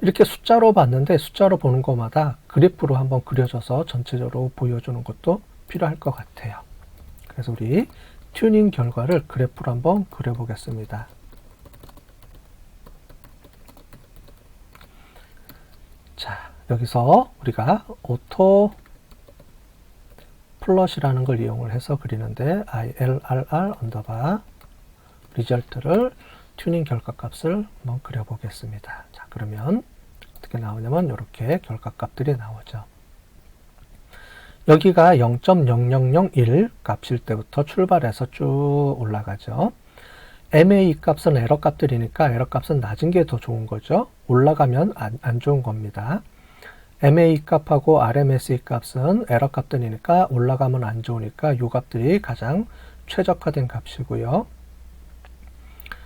이렇게 숫자로 봤는데 숫자로 보는 것마다 그래프로 한번 그려줘서 전체적으로 보여주는 것도 필요할 것 같아요. 그래서 우리 튜닝 결과를 그래프로 한번 그려보겠습니다. 자, 여기서 우리가 오토 플롯이라는 걸 이용을 해서 그리는데 ILRR 언더바 리절트를 튜닝 결과값을 한번 그려보겠습니다. 자, 그러면 어떻게 나오냐면 이렇게 결과값들이 나오죠. 여기가 0.0001 값일 때부터 출발해서 쭉 올라가죠. MA 값은 에러 값들이니까 에러 값은 낮은 게 더 좋은 거죠. 올라가면 안 좋은 겁니다. MA 값하고 RMSE 값은 에러 값들이니까 올라가면 안 좋으니까 이 값들이 가장 최적화된 값이고요.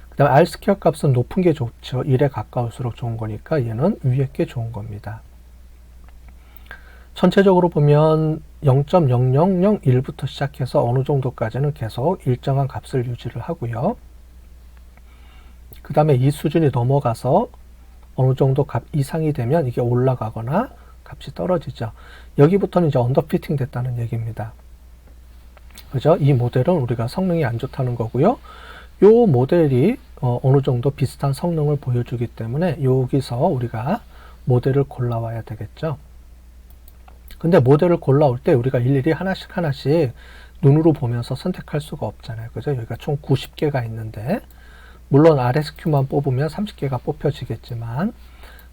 그 다음에 R스퀘어 값은 높은 게 좋죠. 1에 가까울수록 좋은 거니까 얘는 위에 게 좋은 겁니다. 전체적으로 보면 0.0001부터 시작해서 어느 정도까지는 계속 일정한 값을 유지를 하고요. 그 다음에 이 수준이 넘어가서 어느 정도 값 이상이 되면 이게 올라가거나 값이 떨어지죠. 여기부터는 이제 언더피팅 됐다는 얘기입니다. 그죠? 이 모델은 우리가 성능이 안 좋다는 거고요. 이 모델이 어느 정도 비슷한 성능을 보여주기 때문에 여기서 우리가 모델을 골라와야 되겠죠. 근데 모델을 골라올 때 우리가 일일이 하나씩 눈으로 보면서 선택할 수가 없잖아요. 그죠? 여기가 총 90개가 있는데 물론 RSQ만 뽑으면 30개가 뽑혀지겠지만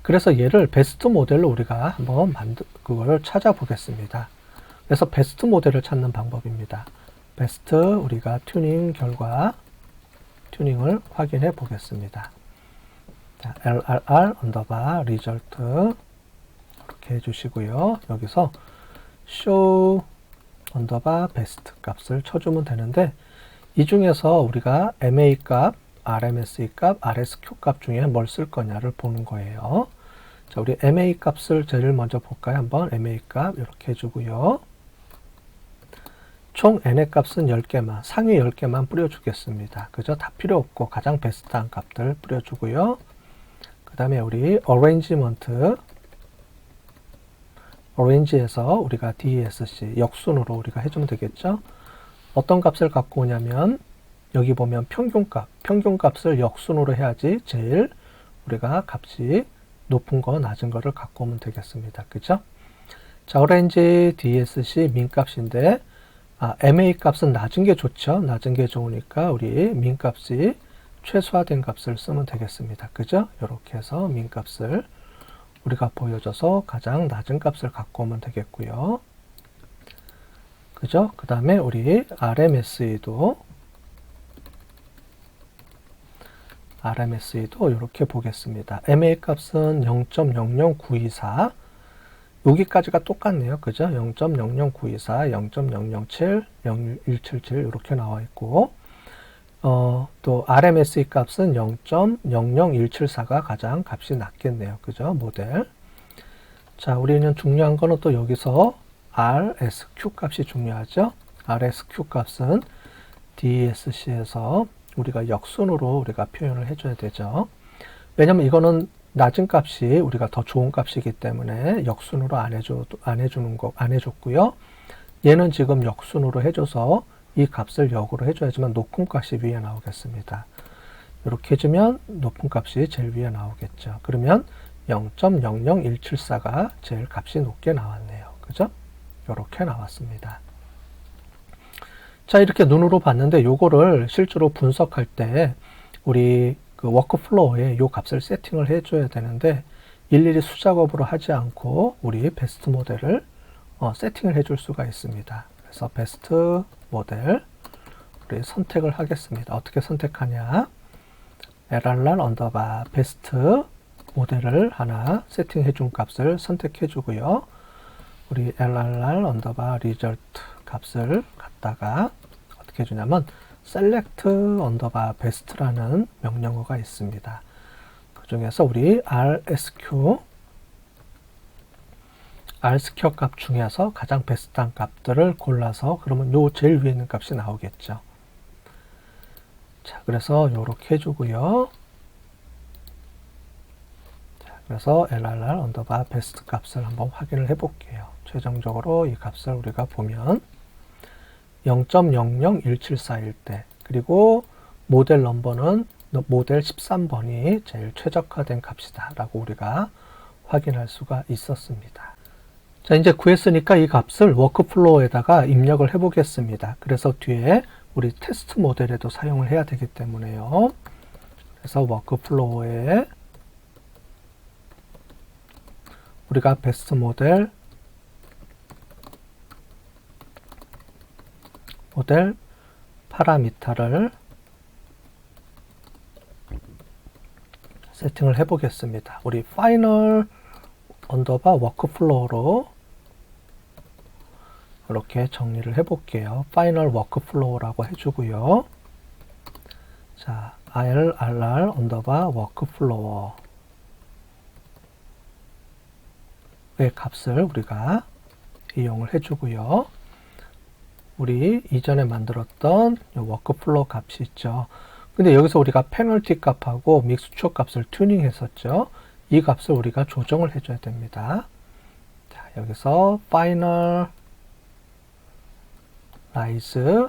그래서 얘를 베스트 모델로 우리가 한번 그거를 찾아보겠습니다. 그래서 베스트 모델을 찾는 방법입니다. 베스트 우리가 튜닝 결과 튜닝을 확인해 보겠습니다. 자, LRR 언더바 리절트 이렇게 해주시고요. 여기서 show 언더바 베스트 값을 쳐주면 되는데 이 중에서 우리가 MA 값, RMSE 값, RSQ 값 중에 뭘 쓸 거냐를 보는 거예요. 자, 우리 MA 값을 제일 먼저 볼까요? 한번 MA 값 이렇게 해주고요. 총 n의 값은 10개만, 상위 10개만 뿌려주겠습니다. 그죠? 다 필요 없고 가장 베스트한 값들 뿌려주고요. 그 다음에 우리 어레인지에서 우리가 DESC 역순으로 우리가 해주면 되겠죠? 어떤 값을 갖고 오냐면 여기 보면 평균값을 역순으로 해야지 제일 우리가 값이 높은 거 낮은 거를 갖고 오면 되겠습니다. 그죠? 자, 어레인지 DSC 민값인데 MA 값은 낮은 게 좋죠. 낮은 게 좋으니까 우리 민값이 최소화된 값을 쓰면 되겠습니다. 그죠? 이렇게 해서 민값을 우리가 보여줘서 가장 낮은 값을 갖고 오면 되겠고요. 그죠? 그 다음에 우리 RMSE도 이렇게 보겠습니다. MA 값은 0.00924 여기까지가 똑같네요. 그죠? 0.00924, 0.007, 0177 이렇게 나와 있고 또 RMSE 값은 0.00174가 가장 값이 낮겠네요. 그죠? 모델. 자, 우리는 중요한 거는 또 여기서 RSQ 값이 중요하죠. RSQ 값은 DSC에서 우리가 역순으로 우리가 표현을 해줘야 되죠. 왜냐면 이거는 낮은 값이 우리가 더 좋은 값이기 때문에 역순으로 안 해줬고요. 얘는 지금 역순으로 해줘서 이 값을 역으로 해줘야지만 높은 값이 위에 나오겠습니다. 이렇게 해주면 높은 값이 제일 위에 나오겠죠. 그러면 0.00174가 제일 값이 높게 나왔네요. 그죠? 이렇게 나왔습니다. 자, 이렇게 눈으로 봤는데 요거를 실제로 분석할 때 우리 그 워크플로우에 요 값을 세팅을 해줘야 되는데 일일이 수작업으로 하지 않고 우리 베스트 모델을 세팅을 해줄 수가 있습니다. 그래서 베스트 모델 우리 선택을 하겠습니다. 어떻게 선택하냐? LRR 언더바 베스트 모델을 하나 세팅해 준 값을 선택해 주고요. 우리 LRR 언더바 리절트 값을 갖다가 어떻게 해주냐면 select 언더바 best라는 명령어가 있습니다. 그 중에서 우리 RSQ 값 중에서 가장 베스트한 값들을 골라서 그러면 요 제일 위에 있는 값이 나오겠죠. 자, 그래서 요렇게 해주고요. 자, 그래서 LRR 언더바 베스트 값을 한번 확인을 해 볼게요. 최종적으로 이 값을 우리가 보면 0.00174일 때, 그리고 모델 넘버는 모델 13번이 제일 최적화된 값이다 라고 우리가 확인할 수가 있었습니다. 자, 이제 구했으니까 이 값을 워크플로우에다가 입력을 해 보겠습니다. 그래서 뒤에 우리 테스트 모델에도 사용을 해야 되기 때문에요. 그래서 워크플로우에 우리가 베스트 모델 파라미터를 세팅을 해 보겠습니다. 우리 파이널 언더바 워크플로우로 이렇게 정리를 해 볼게요. 파이널 워크플로우라고 해주고요. 자, RR 언더바 워크플로우의 값을 우리가 이용을 해주고요. 우리 이전에 만들었던 워크플로우 값이 있죠. 근데 여기서 우리가 페널티 값하고 믹스처 값을 튜닝 했었죠. 이 값을 우리가 조정을 해줘야 됩니다. 자, 여기서 파이널 라이즈,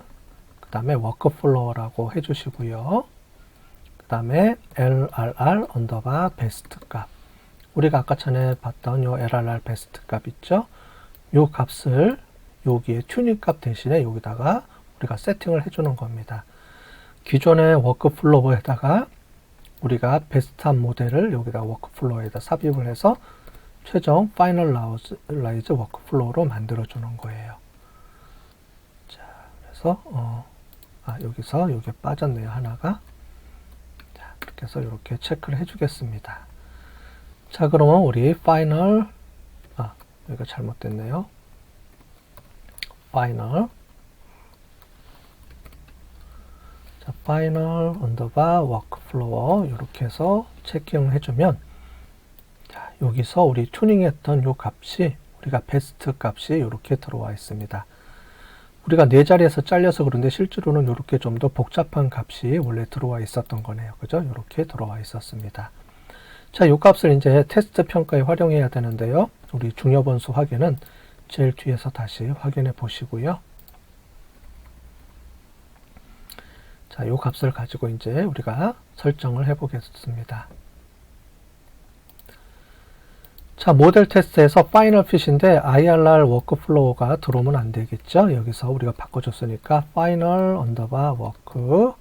그 다음에 워크플로우라고 해주시고요. 그 다음에 LRR 언더바 베스트 값. 우리가 아까 전에 봤던 요 LRR 베스트 값 있죠? 요 값을 여기에 튜닝 값 대신에 여기다가 우리가 세팅을 해주는 겁니다. 기존의 워크플로우에다가 우리가 베스트한 모델을 여기다 워크플로우에다 삽입을 해서 최종 파이널라이즈 워크플로우로 만들어주는 거예요. 자, 그래서 여기서 여기 빠졌네요, 하나가. 자, 그렇게 해서 이렇게 체크를 해주겠습니다. 자, 그러면 우리 파이널, 여기가 잘못됐네요. 파이널 언더바 워크플로우 이렇게 해서 체킹을 해주면, 자, 여기서 우리 튜닝했던 요 값이 우리가 베스트 값이 이렇게 들어와 있습니다. 우리가 네 자리에서 잘려서 그런데 실제로는 이렇게 좀 더 복잡한 값이 원래 들어와 있었던 거네요. 그죠? 이렇게 들어와 있었습니다. 자, 이 값을 이제 테스트 평가에 활용해야 되는데요. 우리 중요 번수 확인은 제일 뒤에서 다시 확인해 보시고요. 자, 이 값을 가지고 이제 우리가 설정을 해 보겠습니다. 자, 모델 테스트에서 파이널 핏인데 IRR 워크플로우가 들어오면 안 되겠죠? 여기서 우리가 바꿔줬으니까 파이널 언더바 워크플로우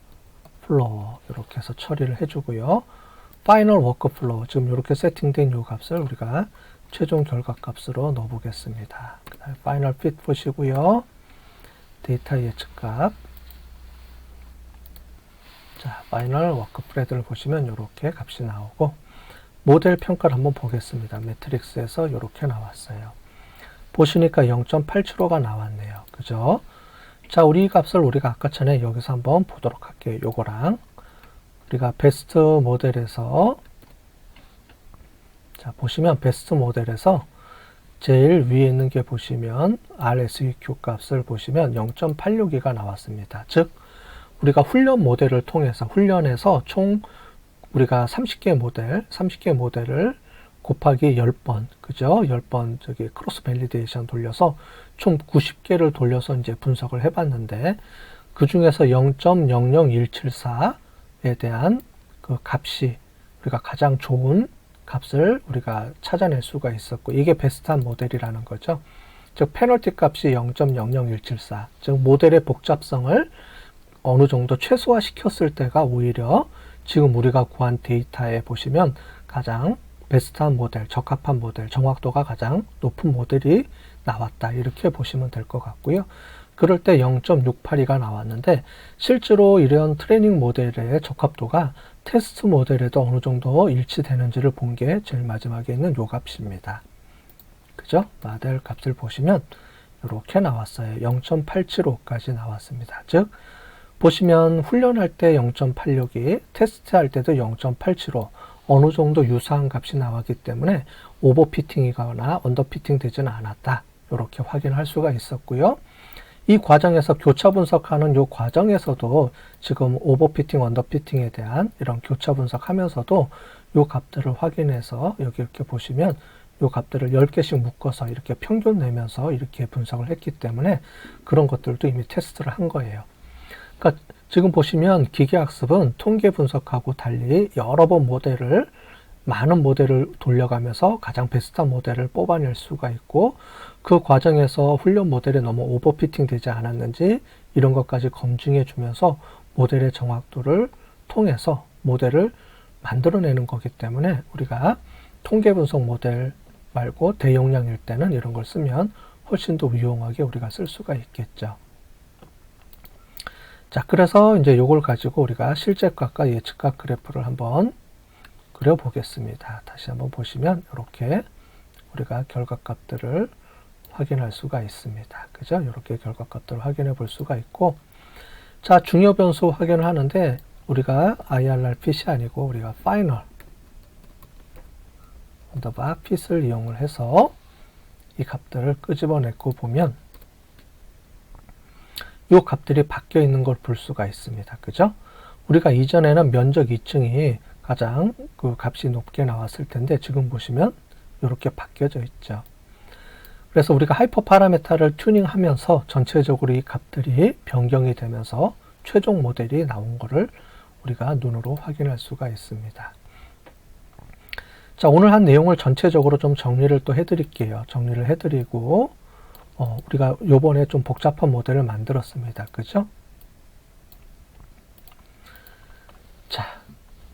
이렇게 해서 처리를 해주고요. 파이널 워크플로우, 지금 이렇게 세팅된 이 값을 우리가 최종 결과 값으로 넣어 보겠습니다. 그 다음에 파이널 핏 보시고요. 데이터 예측값. 자, 파이널 워크 프레드를 보시면 이렇게 값이 나오고, 모델 평가를 한번 보겠습니다. 매트릭스에서 이렇게 나왔어요. 보시니까 0.875가 나왔네요. 그죠? 자, 우리 값을 우리가 아까 전에 여기서 한번 보도록 할게요. 요거랑 우리가 베스트 모델에서, 자, 보시면 베스트 모델에서 제일 위에 있는 게 보시면 RSEQ 값을 보시면 0.86가 나왔습니다. 즉 우리가 훈련 모델을 통해서 훈련해서 총 우리가 30개 모델을 곱하기 10번, 그죠? 10번 저기 크로스 밸리데이션 돌려서 총 90개를 돌려서 이제 분석을 해봤는데, 그 중에서 0.00174에 대한 그 값이 우리가 가장 좋은 값을 우리가 찾아낼 수가 있었고, 이게 베스트한 모델이라는 거죠. 즉 페널티 값이 0.00174, 즉 모델의 복잡성을 어느 정도 최소화 시켰을 때가 오히려 지금 우리가 구한 데이터에 보시면 가장 베스트한 모델, 적합한 모델, 정확도가 가장 높은 모델이 나왔다, 이렇게 보시면 될 것 같고요. 그럴 때 0.682가 나왔는데, 실제로 이런 트레이닝 모델의 적합도가 테스트 모델에도 어느 정도 일치되는지를 본 게 제일 마지막에 있는 요 값입니다. 그죠? 모델 값을 보시면 이렇게 나왔어요. 0.875까지 나왔습니다. 즉 보시면 훈련할 때 0.86이, 테스트할 때도 0.875, 어느 정도 유사한 값이 나왔기 때문에 오버피팅이거나 언더피팅 되지는 않았다, 이렇게 확인할 수가 있었고요. 이 과정에서 교차 분석하는 이 과정에서도 지금 오버피팅, 언더피팅에 대한 이런 교차 분석하면서도 요 값들을 확인해서 여기 이렇게 보시면 요 값들을 10개씩 묶어서 이렇게 평균 내면서 이렇게 분석을 했기 때문에 그런 것들도 이미 테스트를 한 거예요. 그러니까 지금 보시면 기계학습은 통계 분석하고 달리 여러 번 많은 모델을 돌려가면서 가장 베스트한 모델을 뽑아낼 수가 있고, 그 과정에서 훈련 모델에 너무 오버피팅 되지 않았는지 이런 것까지 검증해 주면서 모델의 정확도를 통해서 모델을 만들어내는 거기 때문에 우리가 통계 분석 모델 말고 대용량일 때는 이런 걸 쓰면 훨씬 더 유용하게 우리가 쓸 수가 있겠죠. 자, 그래서 이제 요걸 가지고 우리가 실제값과 예측값 그래프를 한번 그려보겠습니다. 다시 한번 보시면 이렇게 우리가 결과값들을 확인할 수가 있습니다. 그죠? 이렇게 결과값들을 확인해 볼 수가 있고, 자, 중요 변수 확인을 하는데 우리가 IRR핏이 아니고 우리가 final 언더바 핏을 이용을 해서 이 값들을 끄집어내고 보면 이 값들이 바뀌어 있는 걸 볼 수가 있습니다. 그죠? 우리가 이전에는 면적 2층이 가장 그 값이 높게 나왔을 텐데 지금 보시면 이렇게 바뀌어져 있죠. 그래서 우리가 하이퍼 파라메타를 튜닝하면서 전체적으로 이 값들이 변경이 되면서 최종 모델이 나온 거를 우리가 눈으로 확인할 수가 있습니다. 자, 오늘 한 내용을 전체적으로 좀 정리를 또 해드릴게요. 정리를 해드리고 우리가 요번에 좀 복잡한 모델을 만들었습니다. 그죠? 자,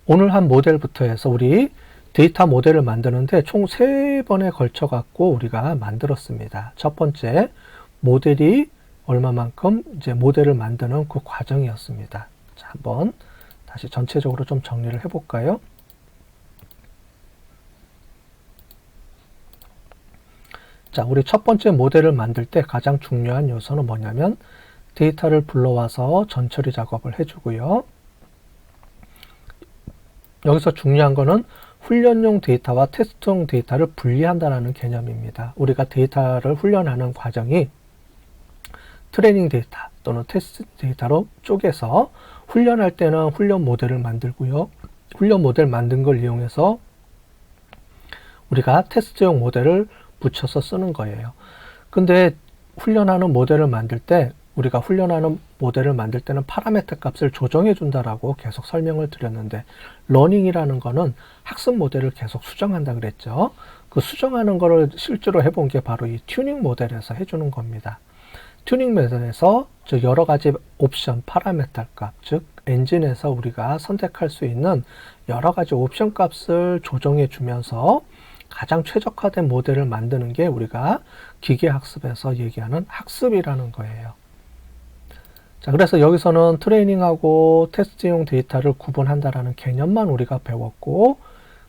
오늘 한 모델부터 해서 우리 데이터 모델을 만드는데 총 3번에 걸쳐 갖고 우리가 만들었습니다. 첫 번째, 모델이 얼마만큼 이제 모델을 만드는 그 과정이었습니다. 자, 한번 다시 전체적으로 좀 정리를 해볼까요? 자, 우리 첫 번째 모델을 만들 때 가장 중요한 요소는 뭐냐면 데이터를 불러와서 전처리 작업을 해주고요. 여기서 중요한 거는 훈련용 데이터와 테스트용 데이터를 분리한다는 개념입니다. 우리가 데이터를 훈련하는 과정이 트레이닝 데이터 또는 테스트 데이터로 쪼개서 훈련할 때는 훈련 모델을 만들고요. 훈련 모델 만든 걸 이용해서 우리가 테스트용 모델을 붙여서 쓰는 거예요. 근데 훈련하는 모델을 만들 때 우리가 훈련하는 모델을 만들 때는 파라메터 값을 조정해 준다라고 계속 설명을 드렸는데, 러닝이라는 거는 학습 모델을 계속 수정한다 그랬죠. 그 수정하는 거를 실제로 해본 게 바로 이 튜닝 모델에서 해주는 겁니다. 튜닝 모델에서 여러 가지 옵션 파라메터 값, 즉 엔진에서 우리가 선택할 수 있는 여러 가지 옵션 값을 조정해 주면서 가장 최적화된 모델을 만드는 게 우리가 기계학습에서 얘기하는 학습이라는 거예요. 자, 그래서 여기서는 트레이닝하고 테스트용 데이터를 구분한다라는 개념만 우리가 배웠고,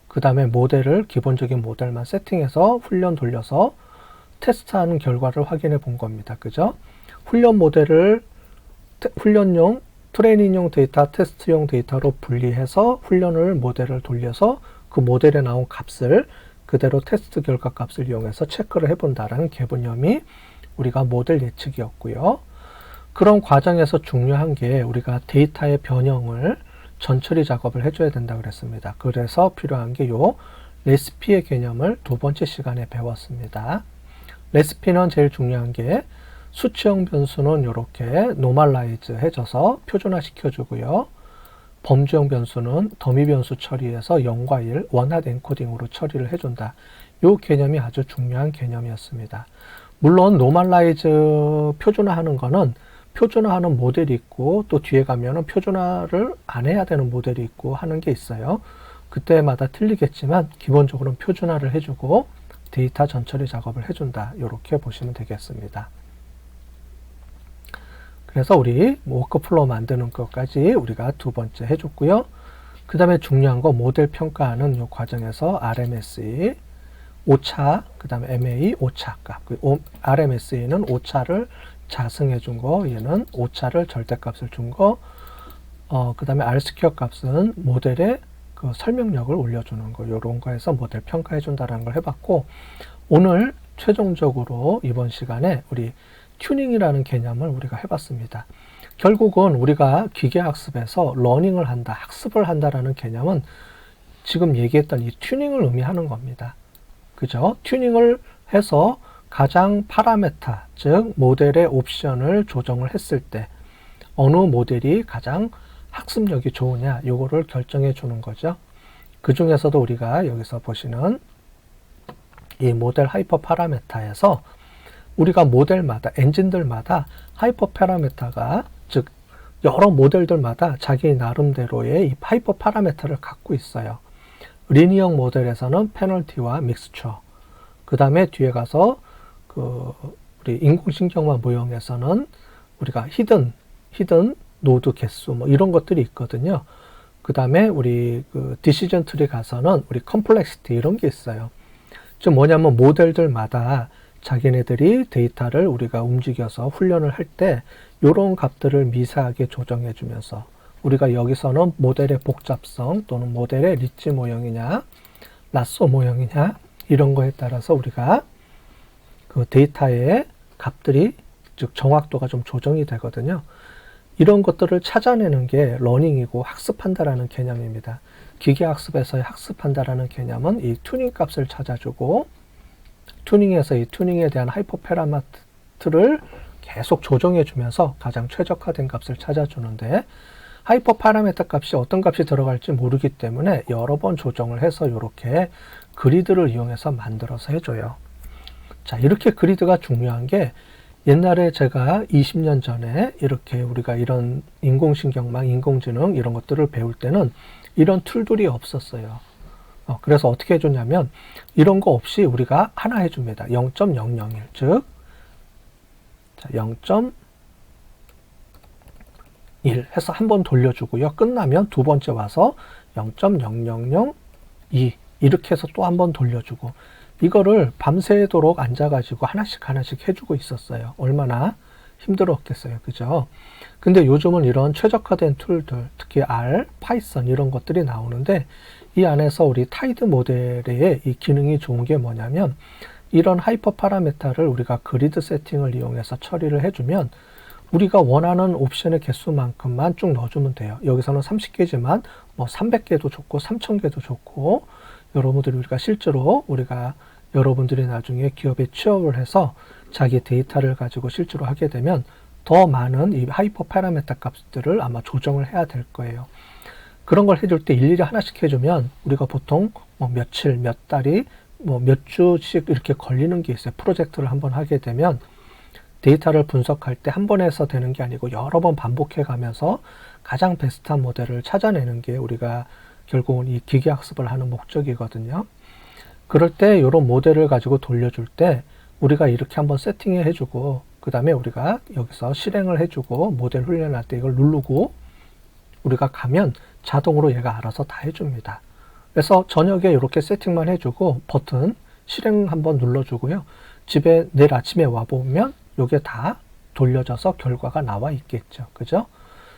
그 다음에 모델을, 기본적인 모델만 세팅해서 훈련 돌려서 테스트하는 결과를 확인해 본 겁니다. 그죠? 훈련 모델을 훈련용, 트레이닝용 데이터, 테스트용 데이터로 분리해서 훈련을 모델을 돌려서 그 모델에 나온 값을 그대로 테스트 결과 값을 이용해서 체크를 해본다라는 개념이 우리가 모델 예측이었고요. 그런 과정에서 중요한 게 우리가 데이터의 변형을 전처리 작업을 해줘야 된다고 그랬습니다. 그래서 필요한 게 요 레시피의 개념을 두 번째 시간에 배웠습니다. 레시피는 제일 중요한 게 수치형 변수는 이렇게 노멀라이즈 해줘서 표준화 시켜주고요. 범주형 변수는 더미 변수 처리해서 0과 1 원핫 엔코딩으로 처리를 해준다. 이 개념이 아주 중요한 개념이었습니다. 물론 노멀라이즈 표준화하는 거는 표준화하는 모델이 있고 또 뒤에 가면은 표준화를 안 해야 되는 모델이 있고 하는 게 있어요. 그때마다 틀리겠지만 기본적으로는 표준화를 해주고 데이터 전처리 작업을 해준다. 이렇게 보시면 되겠습니다. 그래서 우리 워크플로우 만드는 것까지 우리가 두 번째 해줬고요. 그 다음에 중요한 거 모델 평가하는 이 과정에서 RMSE, 오차, 그 다음에 MA, 오차 값. RMSE는 오차를 자승해 준 거, 얘는 오차를 절대값을 준 거, 그 다음에 R스퀘어 값은 모델의 그 설명력을 올려주는 거, 요런 거에서 모델 평가해 준다라는 걸 해봤고, 오늘 최종적으로 이번 시간에 우리 튜닝이라는 개념을 우리가 해봤습니다. 결국은 우리가 기계학습에서 러닝을 한다, 학습을 한다라는 개념은 지금 얘기했던 이 튜닝을 의미하는 겁니다. 그죠? 튜닝을 해서 가장 파라메타, 즉 모델의 옵션을 조정을 했을 때 어느 모델이 가장 학습력이 좋으냐, 요거를 결정해 주는 거죠. 그 중에서도 우리가 여기서 보시는 이 모델 하이퍼 파라메타에서 우리가 모델마다, 엔진들마다 하이퍼 파라메타가, 즉 여러 모델들마다 자기 나름대로의 이 하이퍼 파라메타를 갖고 있어요. 리니어 모델에서는 페널티와 믹스처, 그 다음에 뒤에 가서 우리 인공신경화 모형에서는 우리가 히든 노드 개수 뭐 이런 것들이 있거든요. 그 다음에 우리 디시전 트리 가서는 우리 컴플렉시티 이런 게 있어요. 즉 뭐냐면 모델들마다 자기네들이 데이터를 우리가 움직여서 훈련을 할 때 이런 값들을 미세하게 조정해 주면서 우리가 여기서는 모델의 복잡성 또는 모델의 리치 모형이냐 라쏘 모형이냐 이런 거에 따라서 우리가 그 데이터의 값들이, 즉 정확도가 좀 조정이 되거든요. 이런 것들을 찾아내는 게 러닝이고 학습한다라는 개념입니다. 기계학습에서의 학습한다라는 개념은 이 튜닝 값을 찾아주고 튜닝에서 이 튜닝에 대한 하이퍼 파라미터를 계속 조정해 주면서 가장 최적화된 값을 찾아주는데, 하이퍼 파라미터 값이 어떤 값이 들어갈지 모르기 때문에 여러 번 조정을 해서 이렇게 그리드를 이용해서 만들어서 해줘요. 자, 이렇게 그리드가 중요한 게, 옛날에 제가 20년 전에 이렇게 우리가 이런 인공신경망, 인공지능 이런 것들을 배울 때는 이런 툴들이 없었어요. 그래서 어떻게 해줬냐면 이런 거 없이 우리가 하나 해줍니다. 0.001, 즉 0.1 해서 한 번 돌려주고요. 끝나면 두 번째 와서 0.0002 이렇게 해서 또 한 번 돌려주고, 이거를 밤새도록 앉아가지고 하나씩 해주고 있었어요. 얼마나 힘들었겠어요. 그죠? 근데 요즘은 이런 최적화된 툴들, 특히 R, 파이썬 이런 것들이 나오는데, 이 안에서 우리 타이드 모델의 이 기능이 좋은 게 뭐냐면, 이런 하이퍼 파라메타를 우리가 그리드 세팅을 이용해서 처리를 해주면 우리가 원하는 옵션의 개수만큼만 쭉 넣어주면 돼요. 여기서는 30개지만 뭐 300개도 좋고 3000개도 좋고, 여러분들이 우리가 실제로 여러분들이 나중에 기업에 취업을 해서 자기 데이터를 가지고 실제로 하게 되면 더 많은 이 하이퍼 파라메타 값들을 아마 조정을 해야 될 거예요. 그런 걸 해줄 때 일일이 하나씩 해주면 우리가 보통 뭐 며칠, 몇 달이 뭐 몇 주씩 이렇게 걸리는 게 있어요. 프로젝트를 한번 하게 되면 데이터를 분석할 때 한 번에 해서 되는 게 아니고 여러 번 반복해 가면서 가장 베스트한 모델을 찾아내는 게 우리가 결국은 이 기계학습을 하는 목적이거든요. 그럴 때 이런 모델을 가지고 돌려줄 때 우리가 이렇게 한번 세팅해 주고, 그 다음에 우리가 여기서 실행을 해주고 모델 훈련할 때 이걸 누르고 우리가 가면 자동으로 얘가 알아서 다 해줍니다. 그래서 저녁에 이렇게 세팅만 해주고 버튼 실행 한번 눌러주고요. 집에 내일 아침에 와보면 이게 다 돌려져서 결과가 나와 있겠죠. 그죠?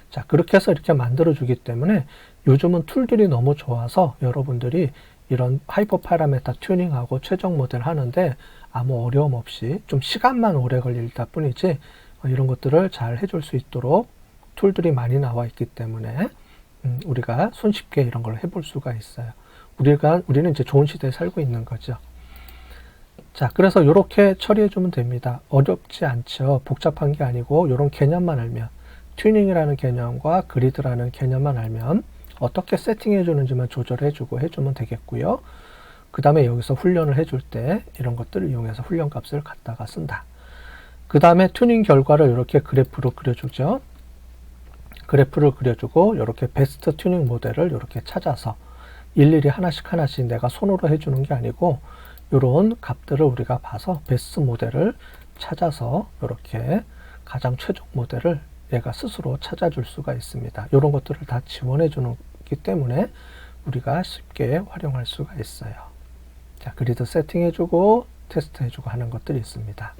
자, 그렇게 해서 이렇게 만들어주기 때문에 요즘은 툴들이 너무 좋아서 여러분들이 이런 하이퍼 파라메타 튜닝하고 최종 모델 하는데 아무 어려움 없이, 좀 시간만 오래 걸릴 뿐이지 이런 것들을 잘 해줄 수 있도록 툴들이 많이 나와 있기 때문에 우리가 손쉽게 이런 걸 해볼 수가 있어요. 우리는 이제 좋은 시대에 살고 있는 거죠. 자, 그래서 이렇게 처리해주면 됩니다. 어렵지 않죠. 복잡한 게 아니고 이런 개념만 알면, 튜닝이라는 개념과 그리드라는 개념만 알면 어떻게 세팅해 주는지만 조절해주고 해주면 되겠고요. 그 다음에 여기서 훈련을 해줄 때 이런 것들을 이용해서 훈련 값을 갖다가 쓴다. 그 다음에 튜닝 결과를 이렇게 그래프로 그려주죠. 그래프를 그려주고 이렇게 베스트 튜닝 모델을 이렇게 찾아서 일일이 하나씩 내가 손으로 해주는 게 아니고 이런 값들을 우리가 봐서 베스트 모델을 찾아서 이렇게 가장 최종 모델을 얘가 스스로 찾아줄 수가 있습니다. 이런 것들을 다 지원해 주기 때문에 우리가 쉽게 활용할 수가 있어요. 자, 그리드 세팅해주고 테스트해주고 하는 것들이 있습니다.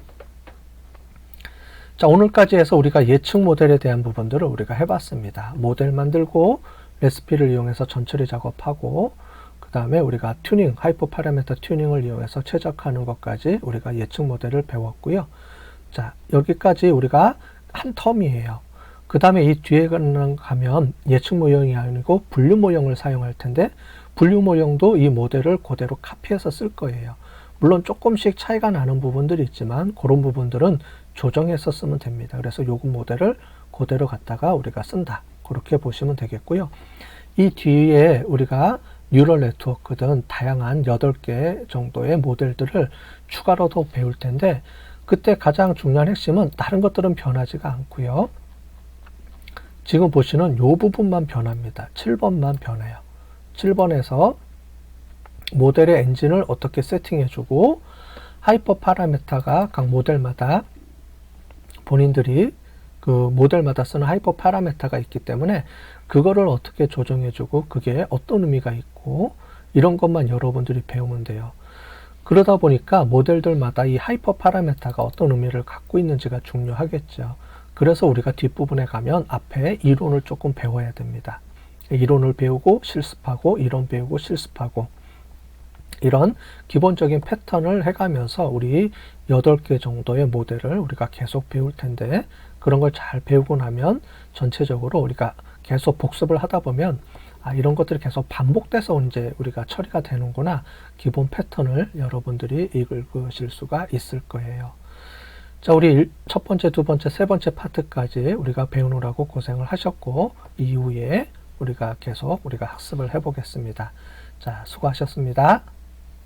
자, 오늘까지 해서 우리가 예측 모델에 대한 부분들을 우리가 해봤습니다. 모델 만들고 레시피를 이용해서 전처리 작업하고, 그 다음에 우리가 튜닝, 하이퍼 파라미터 튜닝을 이용해서 최적화하는 것까지 우리가 예측 모델을 배웠고요. 자, 여기까지 우리가 한 텀이에요. 그 다음에 이 뒤에 가면 예측 모형이 아니고 분류 모형을 사용할 텐데, 분류 모형도 이 모델을 그대로 카피해서 쓸 거예요. 물론 조금씩 차이가 나는 부분들이 있지만 그런 부분들은 조정해서 쓰면 됩니다. 그래서 요금 모델을 그대로 갖다가 우리가 쓴다. 그렇게 보시면 되겠고요. 이 뒤에 우리가 뉴럴 네트워크 등 다양한 8개 정도의 모델들을 추가로 더 배울 텐데 그때 가장 중요한 핵심은 다른 것들은 변하지가 않고요. 지금 보시는 요 부분만 변합니다. 7번만 변해요. 7번에서 모델의 엔진을 어떻게 세팅해주고 하이퍼 파라메타가 각 모델마다 본인들이 그 모델마다 쓰는 하이퍼 파라메타가 있기 때문에 그거를 어떻게 조정해주고 그게 어떤 의미가 있고 이런 것만 여러분들이 배우면 돼요. 그러다 보니까 모델들마다 이 하이퍼 파라메타가 어떤 의미를 갖고 있는지가 중요하겠죠. 그래서 우리가 뒷부분에 가면 앞에 이론을 조금 배워야 됩니다. 이론을 배우고 실습하고 이론 배우고 실습하고 이런 기본적인 패턴을 해가면서 우리 8개 정도의 모델을 우리가 계속 배울 텐데 그런 걸 잘 배우고 나면 전체적으로 우리가 계속 복습을 하다 보면 이런 것들이 계속 반복돼서 이제 우리가 처리가 되는구나 기본 패턴을 여러분들이 읽으실 수가 있을 거예요. 자, 우리 첫 번째, 두 번째, 세 번째 파트까지 우리가 배우느라고 고생을 하셨고 이후에 우리가 계속 우리가 학습을 해보겠습니다. 자, 수고하셨습니다.